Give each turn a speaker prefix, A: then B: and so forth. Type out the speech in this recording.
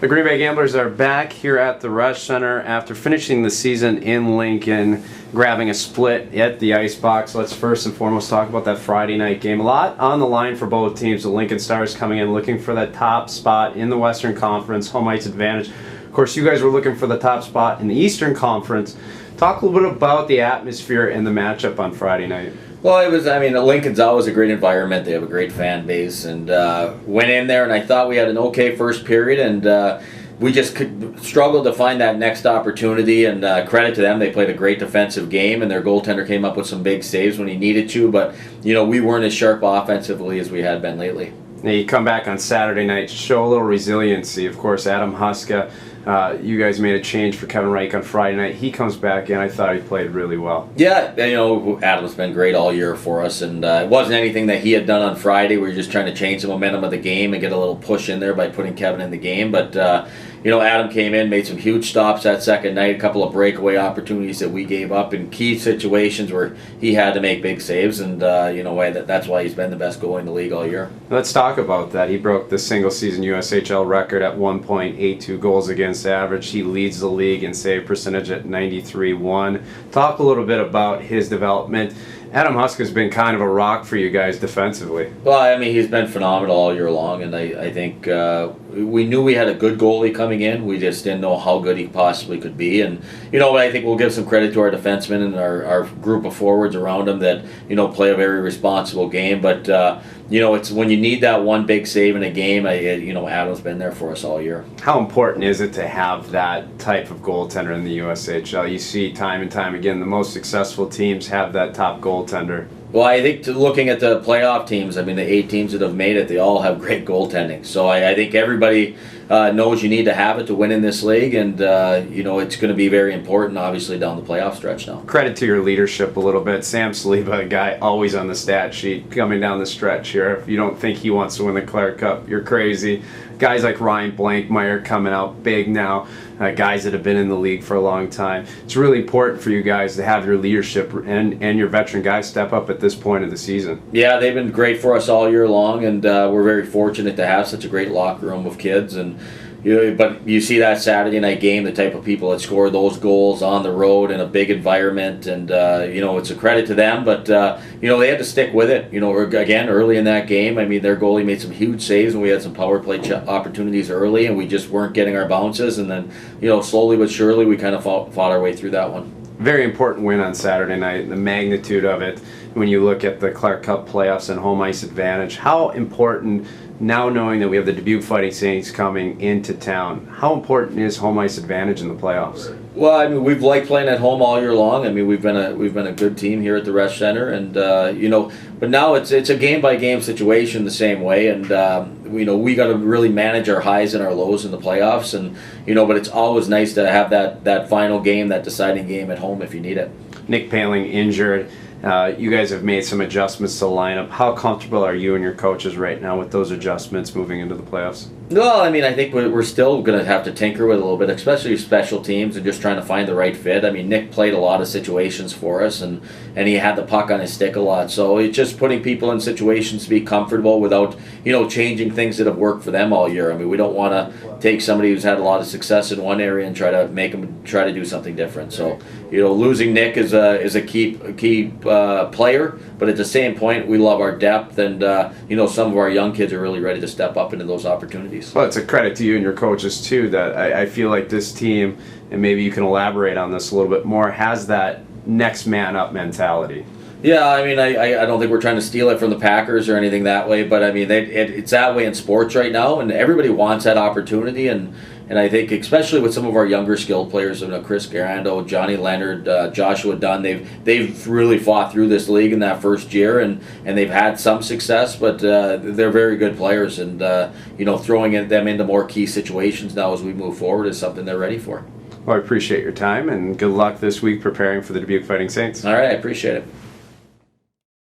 A: The Green Bay Gamblers are back here at the Rush Center after finishing the season in Lincoln, grabbing a split at the Icebox. Let's first and foremost talk about that Friday night game. A lot on the line for both teams. The Lincoln Stars coming in looking for that top spot in the Western Conference, home ice advantage. Of course, you guys were looking for the top spot in the Eastern Conference. Talk a little bit about the atmosphere and the matchup on Friday night.
B: Well, Lincoln's always a great environment. They have a great fan base, and went in there, and I thought we had an okay first period, and we just struggled to find that next opportunity, and credit to them. They played a great defensive game, and their goaltender came up with some big saves when he needed to, but we weren't as sharp offensively as we had been lately.
A: Now you come back on Saturday night, show a little resiliency. Of course, Adam Huska, you guys made a change for Kevin Reich on Friday night. He comes back in. I thought he played really well.
B: Yeah, Adam's been great all year for us, and it wasn't anything that he had done on Friday. We were just trying to change the momentum of the game and get a little push in there by putting Kevin in the game. But Adam came in, made some huge stops that second night, a couple of breakaway opportunities that we gave up in key situations where he had to make big saves, and that's why he's been the best goalie in the league all year.
A: Let's talk about that. He broke the single-season USHL record at 1.82 goals against average. He leads the league in save percentage at 93.1. Talk a little bit about his development. Adam Huska's been kind of a rock for you guys defensively.
B: Well, he's been phenomenal all year long, and I think we knew we had a good goalie coming in. We just didn't know how good he possibly could be. And, I think we'll give some credit to our defensemen and our group of forwards around him that, play a very responsible game. But, it's when you need that one big save in a game, Adam's been there for us all year.
A: How important is it to have that type of goaltender in the USHL? You see time and time again, the most successful teams have that top goaltender.
B: Well, I think looking at the playoff teams, the 8 teams that have made it, they all have great goaltending. So I think everybody knows you need to have it to win in this league, and it's going to be very important, obviously, down the playoff stretch now.
A: Credit to your leadership a little bit. Sam Saliba, a guy always on the stat sheet coming down the stretch here. If you don't think he wants to win the Clark Cup, you're crazy. Guys like Ryan Blankmeyer coming out big now, guys that have been in the league for a long time. It's really important for you guys to have your leadership and your veteran guys step up at this point of the season.
B: Yeah, they've been great for us all year long, and we're very fortunate to have such a great locker room of kids. And but you see that Saturday night game, the type of people that score those goals on the road in a big environment, and it's a credit to them. But they had to stick with it. Again, early in that game, their goalie made some huge saves, and we had some power play opportunities early, and we just weren't getting our bounces. And then slowly but surely, we kind of fought our way through that one.
A: Very important win on Saturday night. The magnitude of it, when you look at the Clark Cup playoffs and home ice advantage, how important, now knowing that we have the Dubuque Fighting Saints coming into town, how important is home ice advantage in the playoffs?
B: Well, we've liked playing at home all year long. We've been a good team here at the Rush Center, and but now it's a game by game situation the same way, and we got to really manage our highs and our lows in the playoffs, and but it's always nice to have that final game, that deciding game at home if you need it.
A: Nick Paling injured. You guys have made some adjustments to the lineup. How comfortable are you and your coaches right now with those adjustments moving into the playoffs?
B: Well, I think we're still going to have to tinker with it a little bit, especially special teams and just trying to find the right fit. Nick played a lot of situations for us, and he had the puck on his stick a lot. So it's just putting people in situations to be comfortable without, changing things that have worked for them all year. We don't want to take somebody who's had a lot of success in one area and try to make them try to do something different. So, losing Nick is a key player, but at the same point, we love our depth, and some of our young kids are really ready to step up into those opportunities.
A: Well, it's a credit to you and your coaches too that I feel like this team, and maybe you can elaborate on this a little bit more, has that next man up mentality.
B: Yeah, I don't think we're trying to steal it from the Packers or anything that way, but it's that way in sports right now, and everybody wants that opportunity, and I think especially with some of our younger skilled players, Chris Garando, Johnny Leonard, Joshua Dunn, they've really fought through this league in that first year, and they've had some success, but they're very good players, and throwing them into more key situations now as we move forward is something they're ready for.
A: Well, I appreciate your time, and good luck this week preparing for the Dubuque Fighting Saints.
B: All right, I appreciate it.